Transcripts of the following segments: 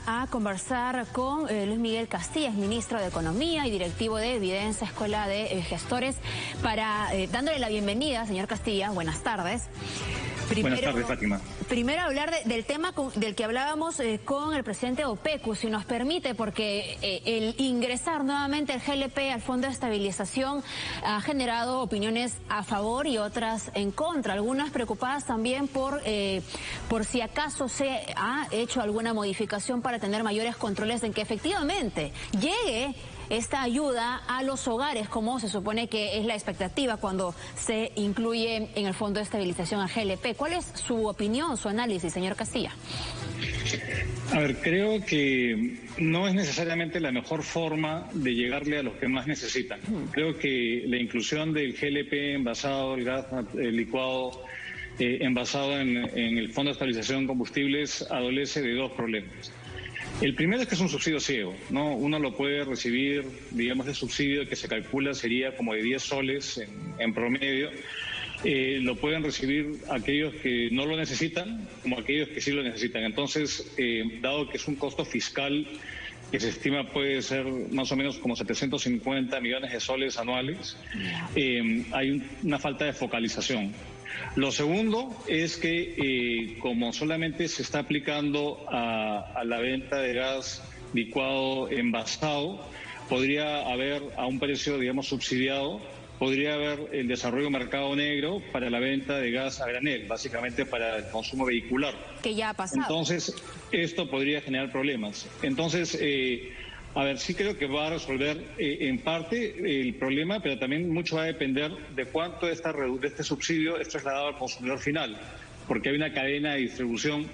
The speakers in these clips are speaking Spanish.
a conversar con Luis Miguel Castillas, ministro de Economía y directivo de Evidencia Escuela de Gestores, para dándole la bienvenida, señor Castillas. Buenas tardes. Buenas tardes, Fátima. Primero hablar del tema del que hablábamos con el presidente OPECU, si nos permite, porque el ingresar nuevamente el GLP al Fondo de Estabilización ha generado opiniones a favor y otras en contra, algunas preocupadas también por si acaso se ha hecho alguna modificación para tener mayores controles en que efectivamente llegue esta ayuda a los hogares, como se supone que es la expectativa cuando se incluye en el Fondo de Estabilización a GLP. ¿Cuál es su opinión, su análisis, señor Castilla? A ver, creo que no es necesariamente la mejor forma de llegarle a los que más necesitan. Creo que la inclusión del GLP envasado, el gas licuado envasado en el Fondo de Estabilización de Combustibles adolece de dos problemas. El primero es que es un subsidio ciego, ¿no? Uno lo puede recibir, digamos, de subsidio que se calcula sería como de 10 soles en promedio. Lo pueden recibir aquellos que no lo necesitan como aquellos que sí lo necesitan. Entonces, dado que es un costo fiscal que se estima puede ser más o menos como 750 millones de soles anuales, hay una falta de focalización. Lo segundo es que como solamente se está aplicando a la venta de gas licuado envasado, podría haber a un precio, digamos, subsidiado, podría haber el desarrollo de un mercado negro para la venta de gas a granel, básicamente para el consumo vehicular. Que ya ha pasado. Entonces, esto podría generar problemas. Entonces, a ver, sí creo que va a resolver en parte el problema, pero también mucho va a depender de cuánto de este subsidio es trasladado al consumidor final, porque hay una cadena de distribución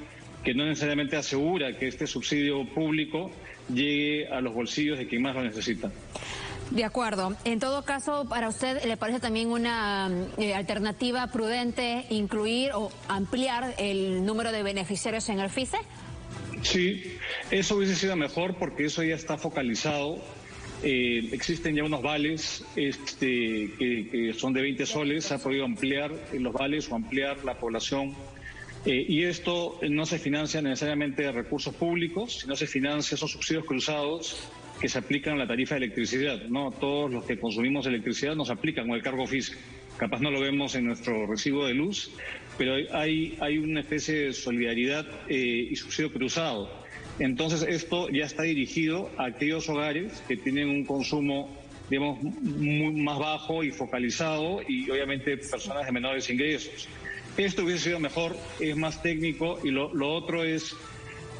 que no necesariamente asegura que este subsidio público llegue a los bolsillos de quien más lo necesita. De acuerdo. En todo caso, ¿para usted le parece también una alternativa prudente incluir o ampliar el número de beneficiarios en el FICE? Sí, eso hubiese sido mejor porque eso ya está focalizado. Existen ya unos vales que son de 20 soles, se ha podido ampliar los vales o ampliar la población. Y esto no se financia necesariamente de recursos públicos, sino se financia esos subsidios cruzados que se aplican a la tarifa de electricidad, ¿no? Todos los que consumimos electricidad nos aplican con el cargo fiscal. Capaz no lo vemos en nuestro recibo de luz, pero hay una especie de solidaridad y subsidio cruzado. Entonces esto ya está dirigido a aquellos hogares que tienen un consumo, digamos, más bajo y focalizado, y obviamente personas de menores ingresos. Esto hubiese sido mejor, es más técnico, y lo otro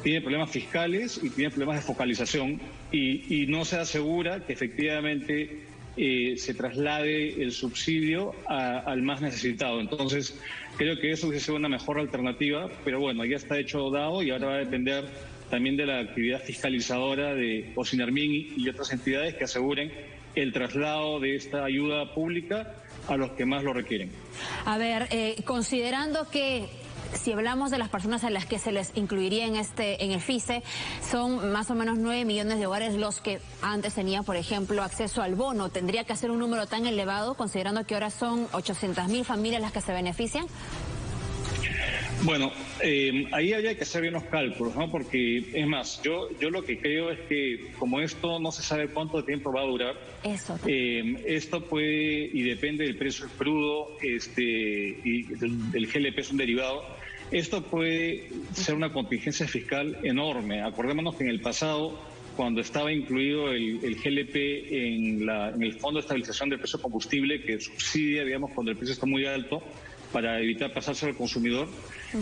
tiene problemas fiscales y tiene problemas de focalización, y no se asegura que efectivamente se traslade el subsidio al más necesitado. Entonces, creo que eso hubiese sido una mejor alternativa, pero bueno, ya está hecho dado y ahora va a depender también de la actividad fiscalizadora de Osinarmin y otras entidades que aseguren el traslado de esta ayuda pública a los que más lo requieren. A ver, considerando que si hablamos de las personas a las que se les incluiría en el FICE, son más o menos 9 millones de hogares los que antes tenían, por ejemplo, acceso al bono. ¿Tendría que ser un número tan elevado, considerando que ahora son 800.000 familias las que se benefician? Bueno, ahí habría que hacer bien los cálculos, ¿no? Porque, es más, yo lo que creo es que como esto no se sabe cuánto tiempo va a durar, esto puede, y depende del precio del crudo, y del GLP es un derivado, esto puede ser una contingencia fiscal enorme. Acordémonos que en el pasado, cuando estaba incluido el GLP en el Fondo de Estabilización del Precio de Combustible, que subsidia, digamos, cuando el precio está muy alto, para evitar pasárselo al consumidor,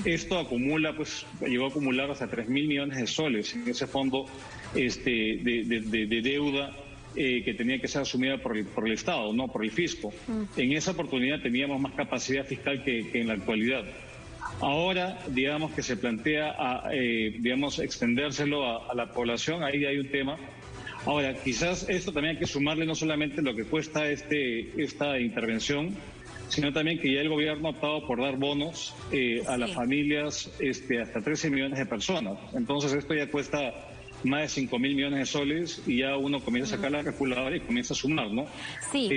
esto acumula, pues llegó a acumular hasta 3.000 millones de soles en ese fondo de deuda que tenía que ser asumida por el Estado, no por el fisco. En esa oportunidad teníamos más capacidad fiscal que en la actualidad. Ahora, digamos que se plantea, digamos, extendérselo a la población, ahí hay un tema. Ahora, quizás esto también hay que sumarle no solamente lo que cuesta esta intervención, sino también que ya el gobierno ha optado por dar bonos a las familias hasta 13 millones de personas. Entonces esto ya cuesta más de 5.000 millones de soles y ya uno comienza a sacar la calculadora y comienza a sumar, ¿no? Sí.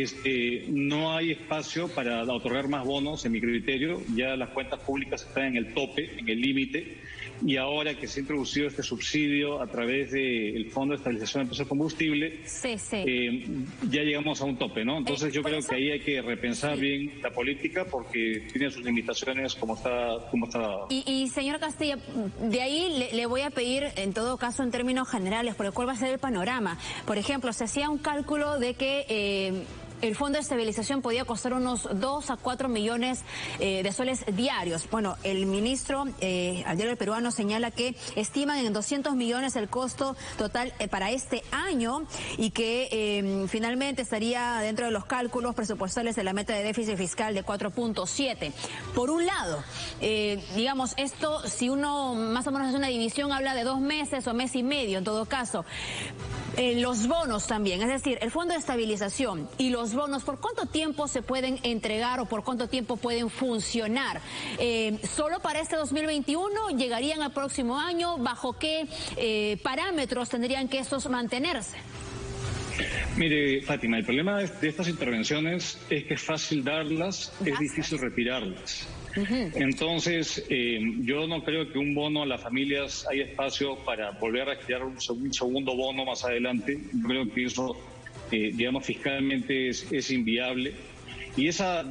No hay espacio para otorgar más bonos, en mi criterio. Ya las cuentas públicas están en el tope, en el límite. y ahora que se ha introducido este subsidio a través del Fondo de Estabilización del Precio del Combustible, ya llegamos a un tope, ¿no? Entonces yo creo que ahí hay que repensar bien la política porque tiene sus limitaciones como está dado. Y señor Castilla, de ahí le voy a pedir, en todo caso, en términos generales, por el cual va a ser el panorama. Por ejemplo, se hacía un cálculo de que el Fondo de Estabilización podía costar unos 2 a 4 millones de soles diarios. Bueno, el ministro al diario El Peruano señala que estiman en 200 millones el costo total para este año y que finalmente estaría dentro de los cálculos presupuestales de la meta de déficit fiscal de 4.7. Por un lado, digamos, esto, si uno más o menos hace una división, habla de 2 meses o mes y medio en todo caso. Los bonos también, es decir, el Fondo de Estabilización y los bonos, ¿por cuánto tiempo se pueden entregar o por cuánto tiempo pueden funcionar? ¿Solo para este 2021? ¿Llegarían al próximo año? ¿Bajo qué parámetros tendrían que estos mantenerse? Mire, Fátima, el problema de estas intervenciones es que es fácil darlas, es difícil retirarlas. Entonces, yo no creo que un bono a las familias haya espacio para volver a crear un segundo bono más adelante. Yo creo que eso, digamos, fiscalmente es inviable. Y esa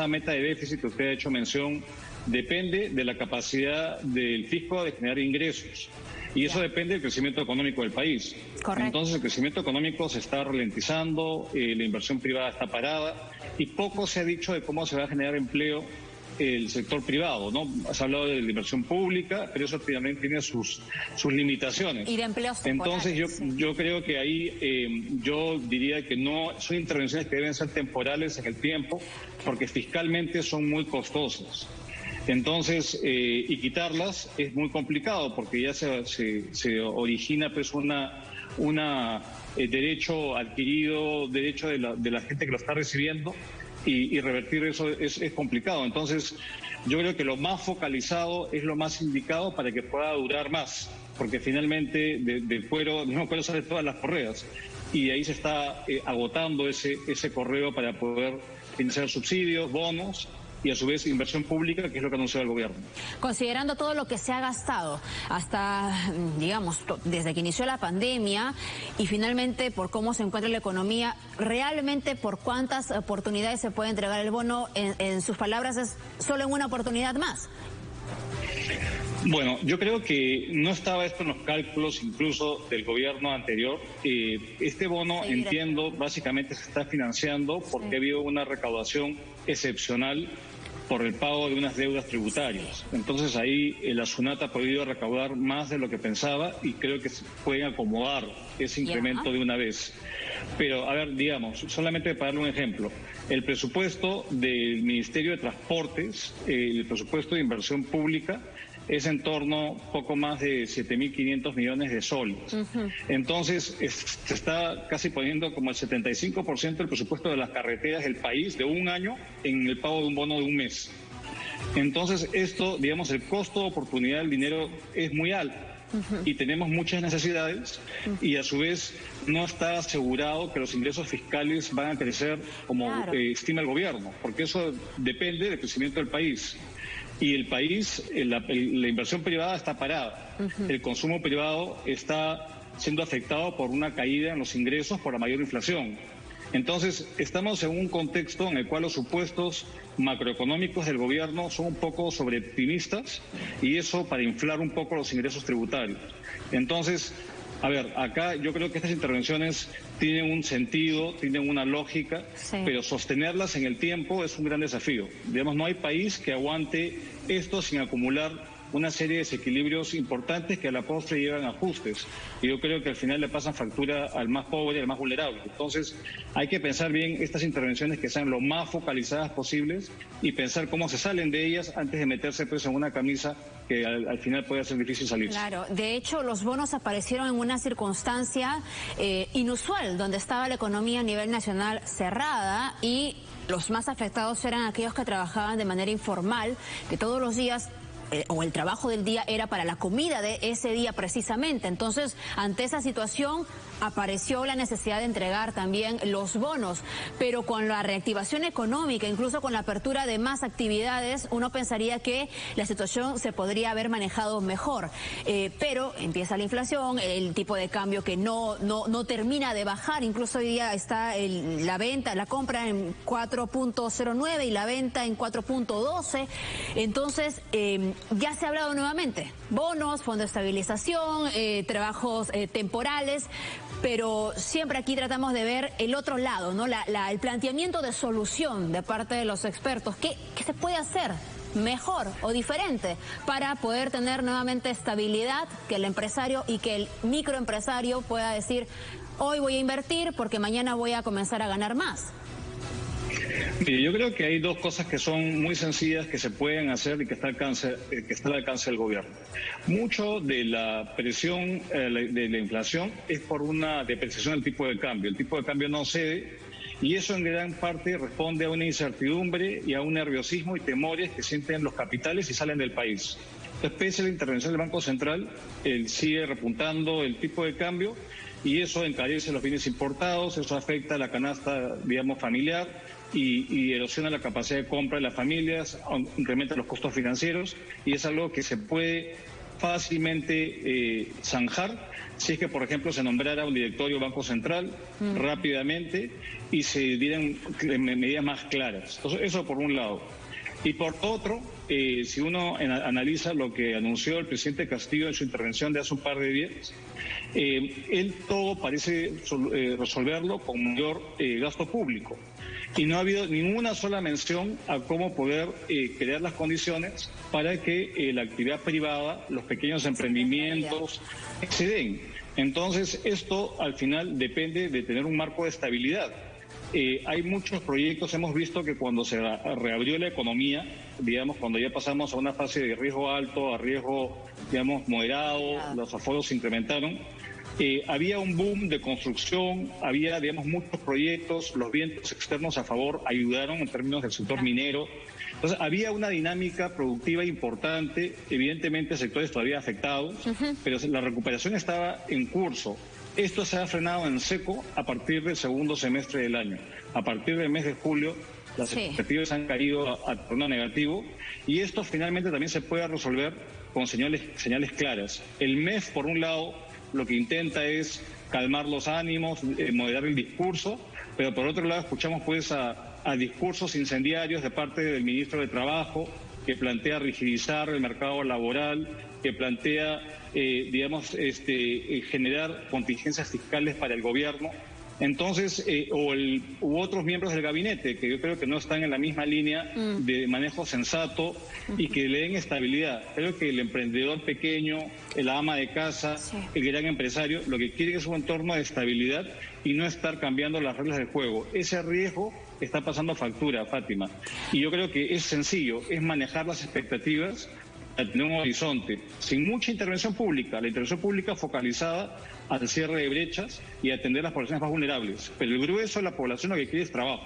meta de déficit que usted ha hecho mención depende de la capacidad del fisco de generar ingresos. Y eso depende del crecimiento económico del país. Correcto. Entonces, el crecimiento económico se está ralentizando, la inversión privada está parada y poco se ha dicho de cómo se va a generar empleo el sector privado, ¿no? Has hablado de la inversión pública, pero eso también tiene sus limitaciones. Y de empleos temporales. Entonces yo creo que ahí yo diría que no son intervenciones que deben ser temporales en el tiempo, porque fiscalmente son muy costosas. Entonces, y quitarlas es muy complicado, porque ya se origina pues una derecho adquirido, derecho de la gente que lo está recibiendo, y revertir eso es complicado. Entonces, yo creo que lo más focalizado es lo más indicado para que pueda durar más, porque finalmente del cuero salen todas las correas, y ahí se está agotando ese correo para poder financiar subsidios, bonos, y a su vez inversión pública, que es lo que anunció el gobierno. Considerando todo lo que se ha gastado hasta, digamos, desde que inició la pandemia y finalmente por cómo se encuentra la economía, ¿realmente por cuántas oportunidades se puede entregar el bono? En sus palabras, ¿es solo en una oportunidad más? Bueno, yo creo que no estaba esto en los cálculos incluso del gobierno anterior. Este bono, entiendo, básicamente se está financiando porque ha habido una recaudación excepcional por el pago de unas deudas tributarias. Entonces ahí la SUNAT ha podido recaudar más de lo que pensaba y creo que se pueden acomodar ese incremento de una vez. Pero, a ver, digamos, solamente para darle un ejemplo, el presupuesto del Ministerio de Transportes, el presupuesto de inversión pública, es en torno poco más de 7.500 millones de soles. Entonces, se está casi poniendo como el 75% del presupuesto de las carreteras del país de un año en el pago de un bono de un mes. Entonces, esto, digamos, el costo de oportunidad del dinero es muy alto. Y tenemos muchas necesidades y a su vez no está asegurado que los ingresos fiscales van a crecer como estima el gobierno, porque eso depende del crecimiento del país. Y el país, la inversión privada está parada. El consumo privado está siendo afectado por una caída en los ingresos por la mayor inflación. Entonces, estamos en un contexto en el cual los supuestos macroeconómicos del gobierno son un poco sobreoptimistas y eso para inflar un poco los ingresos tributarios. Entonces, a ver, acá yo creo que estas intervenciones tienen un sentido, tienen una lógica, pero sostenerlas en el tiempo es un gran desafío. Digamos, no hay país que aguante esto sin acumular una serie de desequilibrios importantes que a la postre llevan ajustes. Y yo creo que al final le pasan factura al más pobre y al más vulnerable. Entonces, hay que pensar bien estas intervenciones que sean lo más focalizadas posibles y pensar cómo se salen de ellas antes de meterse pues en una camisa que al final puede ser difícil salir. Claro, de hecho los bonos aparecieron en una circunstancia inusual, donde estaba la economía a nivel nacional cerrada y los más afectados eran aquellos que trabajaban de manera informal, que todos los días o el trabajo del día era para la comida de ese día precisamente. Entonces, ante esa situación apareció la necesidad de entregar también los bonos, pero con la reactivación económica, incluso con la apertura de más actividades, uno pensaría que la situación se podría haber manejado mejor, pero empieza la inflación, el tipo de cambio que no termina de bajar, incluso hoy día está la compra en 4.09 y la venta en 4.12, entonces ya se ha hablado nuevamente, bonos, fondo de estabilización, trabajos temporales, pero siempre aquí tratamos de ver el otro lado, ¿no? El planteamiento de solución de parte de los expertos. ¿Qué se puede hacer mejor o diferente para poder tener nuevamente estabilidad, que el empresario y que el microempresario pueda decir, hoy voy a invertir porque mañana voy a comenzar a ganar más? Mire, yo creo que hay dos cosas que son muy sencillas que se pueden hacer y que está al alcance del gobierno. Mucho de la presión de la inflación es por una depreciación del tipo de cambio. El tipo de cambio no cede y eso en gran parte responde a una incertidumbre y a un nerviosismo y temores que sienten los capitales y salen del país. Pese a la intervención del Banco Central, él sigue repuntando el tipo de cambio y eso encarece los bienes importados, eso afecta a la canasta, digamos, familiar y erosiona la capacidad de compra de las familias, incrementa los costos financieros y es algo que se puede fácilmente zanjar si es que, por ejemplo, se nombrara un directorio Banco Central rápidamente y se dieran medidas más claras. Entonces, eso por un lado. Y por otro, si uno analiza lo que anunció el presidente Castillo en su intervención de hace un par de días, él todo parece resolverlo con mayor gasto público. Y no ha habido ninguna sola mención a cómo poder crear las condiciones para que la actividad privada, los pequeños emprendimientos se den. Entonces, esto al final depende de tener un marco de estabilidad. Hay muchos proyectos, hemos visto que cuando se reabrió la economía, digamos, cuando ya pasamos a una fase de riesgo alto, a riesgo, digamos, moderado, los aforos se incrementaron, había un boom de construcción, había, digamos, muchos proyectos, los vientos externos a favor ayudaron en términos del sector minero. Entonces, había una dinámica productiva importante, evidentemente sectores todavía afectados, pero la recuperación estaba en curso. Esto se ha frenado en seco a partir del segundo semestre del año. A partir del mes de julio, las expectativas han caído a tono negativo y esto finalmente también se puede resolver con señales claras. El MEF, por un lado, lo que intenta es calmar los ánimos, moderar el discurso, pero por otro lado escuchamos pues a discursos incendiarios de parte del ministro de Trabajo, que plantea rigidizar el mercado laboral, que plantea, generar contingencias fiscales para el gobierno. Entonces, u otros miembros del gabinete, que yo creo que no están en la misma línea de manejo sensato y que le den estabilidad. Creo que el emprendedor pequeño, la ama de casa, el gran empresario, lo que quiere es un entorno de estabilidad y no estar cambiando las reglas del juego. Ese riesgo está pasando factura, Fátima. Y yo creo que es sencillo, es manejar las expectativas a tener un horizonte, sin mucha intervención pública, la intervención pública focalizada al cierre de brechas y atender a las poblaciones más vulnerables. Pero el grueso de la población lo que quiere es trabajo,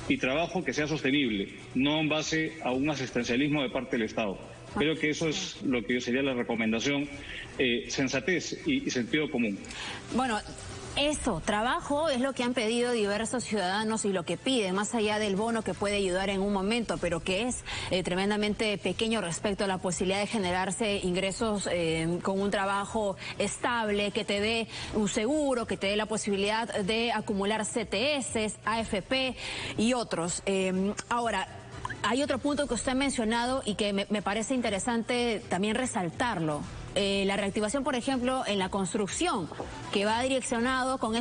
y trabajo que sea sostenible, no en base a un asistencialismo de parte del Estado. Creo que eso es lo que sería la recomendación, sensatez y sentido común. Bueno, eso, trabajo es lo que han pedido diversos ciudadanos y lo que piden, más allá del bono que puede ayudar en un momento, pero que es tremendamente pequeño respecto a la posibilidad de generarse ingresos con un trabajo estable, que te dé un seguro, que te dé la posibilidad de acumular CTS, AFP y otros. Ahora, hay otro punto que usted ha mencionado y que me parece interesante también resaltarlo. La reactivación, por ejemplo, en la construcción, que va direccionado con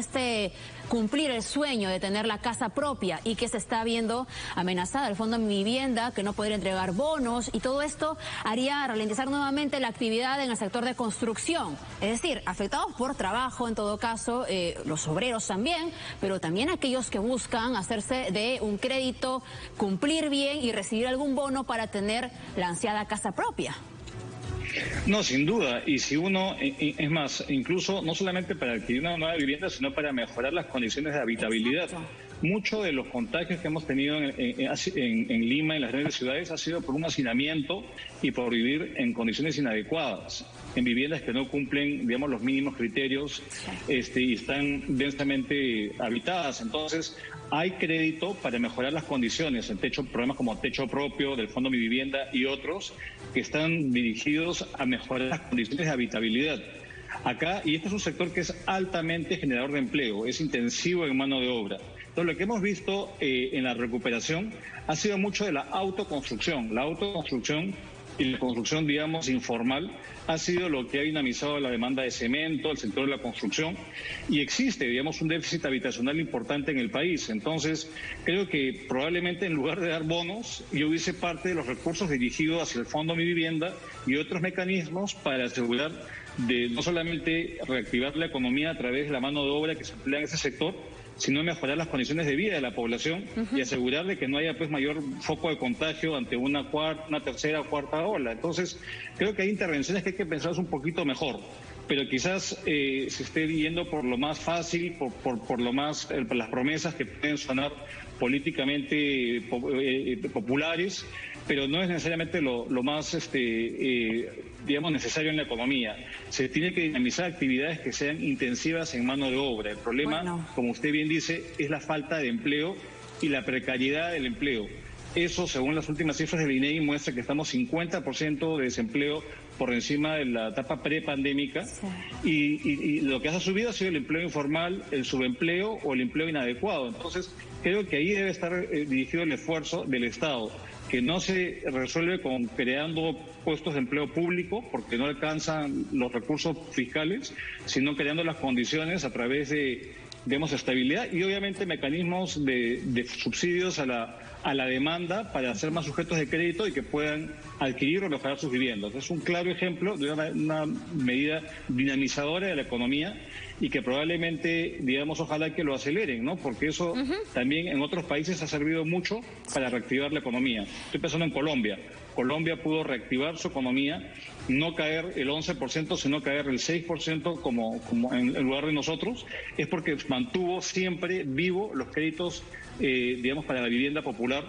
cumplir el sueño de tener la casa propia y que se está viendo amenazada, el Fondo de Vivienda, que no podría entregar bonos, y todo esto haría ralentizar nuevamente la actividad en el sector de construcción. Es decir, afectados por trabajo, en todo caso, los obreros también, pero también aquellos que buscan hacerse de un crédito, cumplir bien y recibir algún bono para tener la ansiada casa propia. No, sin duda. Y si uno, es más, incluso no solamente para adquirir una nueva vivienda, sino para mejorar las condiciones de habitabilidad. Muchos de los contagios que hemos tenido en Lima, en las grandes ciudades, ha sido por un hacinamiento y por vivir en condiciones inadecuadas, en viviendas que no cumplen, digamos, los mínimos criterios y están densamente habitadas. Entonces, hay crédito para mejorar las condiciones, programas como Techo Propio, del Fondo Mi Vivienda y otros, que están dirigidos a mejorar las condiciones de habitabilidad. Acá, y este es un sector que es altamente generador de empleo, es intensivo en mano de obra. Entonces, lo que hemos visto en la recuperación ha sido mucho de la autoconstrucción. La autoconstrucción y la construcción, digamos, informal ha sido lo que ha dinamizado la demanda de cemento, el sector de la construcción, y existe, digamos, un déficit habitacional importante en el país. Entonces, creo que probablemente en lugar de dar bonos, yo hubiese parte de los recursos dirigidos hacia el Fondo Mi Vivienda y otros mecanismos para asegurar de no solamente reactivar la economía a través de la mano de obra que se emplea en ese sector, sino mejorar las condiciones de vida de la población y asegurar de que no haya pues mayor foco de contagio ante una tercera o cuarta ola. Entonces, creo que hay intervenciones que hay que pensar un poquito mejor, pero quizás se esté yendo por lo más fácil, por lo más las promesas que pueden sonar políticamente populares, pero no es necesariamente lo más digamos, necesario en la economía. Se tiene que dinamizar actividades que sean intensivas en mano de obra. El problema, como usted bien dice, es la falta de empleo y la precariedad del empleo. Eso, según las últimas cifras del INEGI, muestra que estamos 50% de desempleo por encima de la etapa prepandémica, y lo que ha subido ha sido el empleo informal, el subempleo o el empleo inadecuado. Entonces, creo que ahí debe estar dirigido el esfuerzo del Estado, que no se resuelve con creando puestos de empleo público, porque no alcanzan los recursos fiscales, sino creando las condiciones a través de, digamos, estabilidad y obviamente mecanismos de subsidios a la demanda para hacer más sujetos de crédito y que puedan adquirir o mejorar sus viviendas. Es un claro ejemplo de una medida dinamizadora de la economía y que probablemente, digamos, ojalá que lo aceleren, ¿no? Porque eso también en otros países ha servido mucho para reactivar la economía. Estoy pensando en Colombia. Colombia pudo reactivar su economía, no caer el 11%, sino caer el 6% como en lugar de nosotros, es porque mantuvo siempre vivo los créditos, digamos, para la vivienda popular,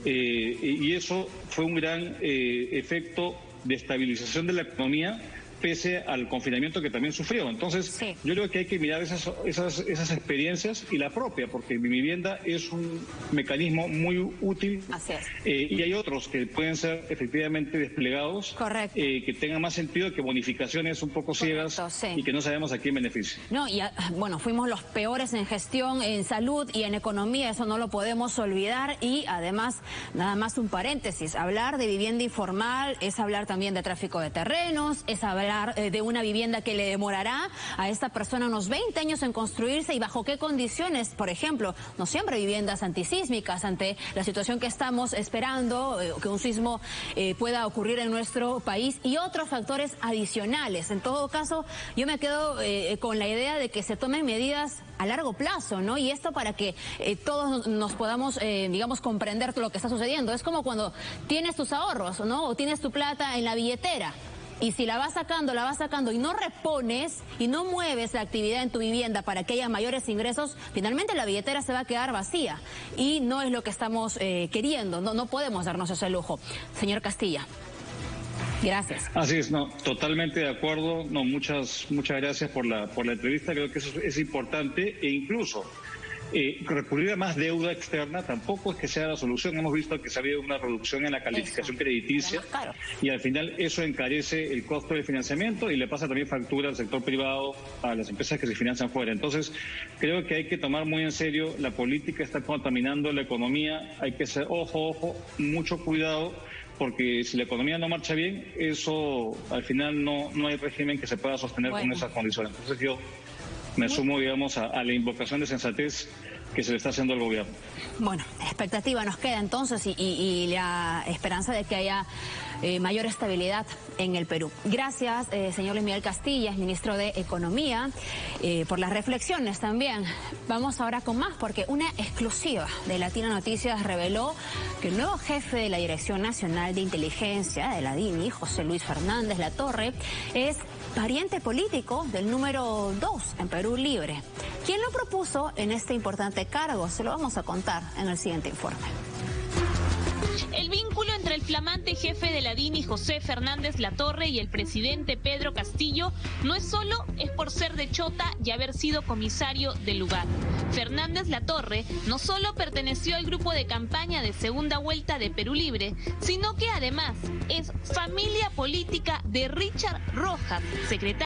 y eso fue un gran efecto de estabilización de la economía pese al confinamiento que también sufrió. Entonces, yo creo que hay que mirar esas experiencias y la propia, porque Mi Vivienda es un mecanismo muy útil. Así es. Y hay otros que pueden ser efectivamente desplegados, que tengan más sentido que bonificaciones un poco ciegas y que no sabemos a quién beneficia. No, y bueno, fuimos los peores en gestión, en salud y en economía, eso no lo podemos olvidar. Y además, nada más un paréntesis, hablar de vivienda informal es hablar también de tráfico de terrenos, es hablar de una vivienda que le demorará a esta persona unos 20 años en construirse y bajo qué condiciones. Por ejemplo, no siempre viviendas antisísmicas ante la situación que estamos esperando, que un sismo pueda ocurrir en nuestro país y otros factores adicionales. En todo caso, yo me quedo con la idea de que se tomen medidas a largo plazo, ¿no? Y esto para que todos nos podamos, digamos, comprender lo que está sucediendo. Es como cuando tienes tus ahorros, ¿no? O tienes tu plata en la billetera. Y si la vas sacando y no repones y no mueves la actividad en tu vivienda para que haya mayores ingresos, finalmente la billetera se va a quedar vacía. Y no es lo que estamos queriendo, no podemos darnos ese lujo. Señor Castilla. Gracias. Así es, no, totalmente de acuerdo. No, muchas gracias por la entrevista. Creo que eso es importante e incluso recurrir a más deuda externa tampoco es que sea la solución. Hemos visto que se ha habido una reducción en la calificación crediticia y al final eso encarece el costo del financiamiento y le pasa también factura al sector privado, a las empresas que se financian fuera. Entonces, creo que hay que tomar muy en serio, la política está contaminando la economía, hay que ser ojo, mucho cuidado, porque si la economía no marcha bien, eso al final no hay régimen que se pueda sostener con esas condiciones. Entonces yo me sumo, digamos, a la invocación de sensatez que se le está haciendo al gobierno. Bueno, expectativa nos queda entonces y la esperanza de que haya mayor estabilidad en el Perú. Gracias, señor Luis Miguel Castillas, ministro de Economía, por las reflexiones también. Vamos ahora con más, porque una exclusiva de Latina Noticias reveló que el nuevo jefe de la Dirección Nacional de Inteligencia de la DINI, José Luis Fernández Latorre, es pariente político del número 2 en Perú Libre. ¿Quién lo propuso en este importante cargo? Se lo vamos a contar en el siguiente informe. El vínculo entre el flamante jefe de la DINI, José Fernández Latorre, y el presidente Pedro Castillo no es solo por ser de Chota y haber sido comisario del lugar. Fernández Latorre no solo perteneció al grupo de campaña de segunda vuelta de Perú Libre, sino que además es familia política de Richard Rojas, secretario